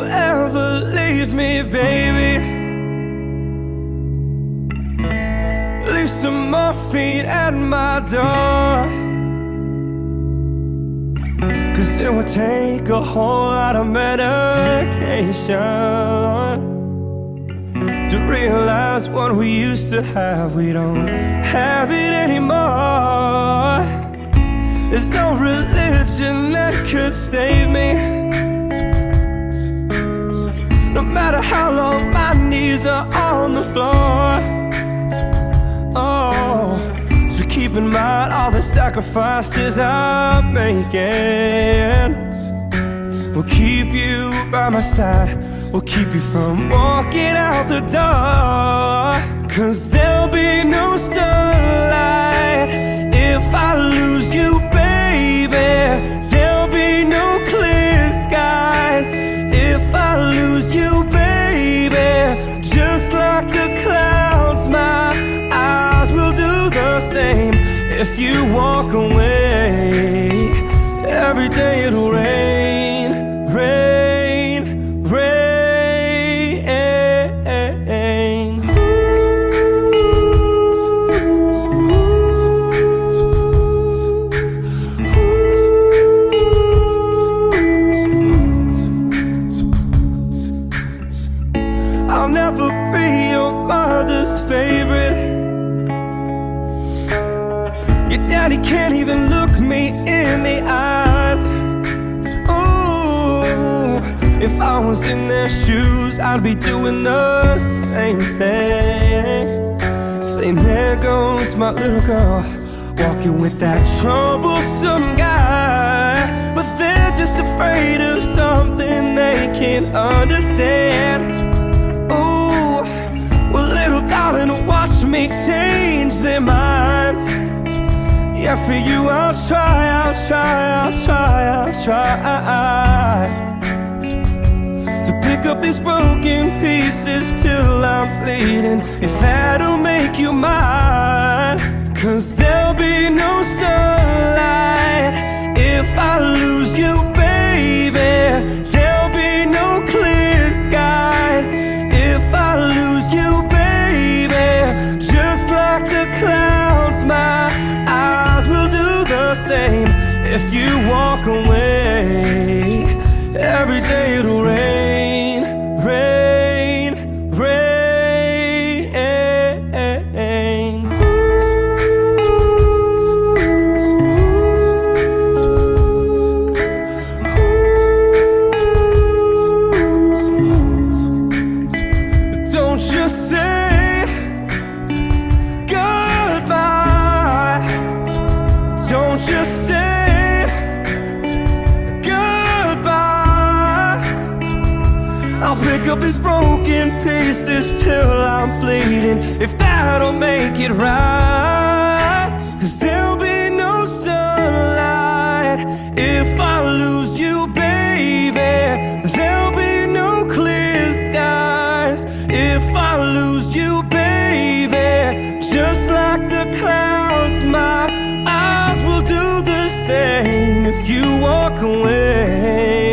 ever leave me, baby, leave some morphine at my door. 'Cause it would take a whole lot of medication to realize what we used to have, we don't have it anymore. There's no religion that could save me, no matter how long my knees are on the floor. Oh, so keep in mind all the sacrifices I'm making. We'll keep you by my side, we'll keep you from walking out the door. 'Cause there'll be no sunlight if I lose you, baby. There'll be no clear skies if I lose you, baby. Just like the clouds, my eyes will do the same. If you walk away, every day it'll rain, rain, rain. I'll never be your mother's favorite. Your daddy can't even look me in the eyes. Ooh, if I was in their shoes, I'd be doing the same thing. Saying, there goes my little girl, walking with that troublesome guy. But they're just afraid of something they can't understand. Ooh, well, little darling, watch me change their minds. Yeah, for you I'll try, I'll try, I'll try, I'll try to pick up these broken pieces till I'm bleeding, if that'll make you mine. 'Cause there'll be no sunlight if I lose you, baby. There'll be no clear skies if I lose you, baby. Just like the clouds, my eyes will do the same. If you walk away, every day it'll rain, rain, rain. Don't just say goodbye, don't just say goodbye. I'll pick up these broken pieces till I'm bleeding, if that'll make it right. 'Cause there'll be no sunlight if I lose you, baby. There'll be no clear skies if I lose you, baby. Just like the clouds, my eyes will do the same if you walk away.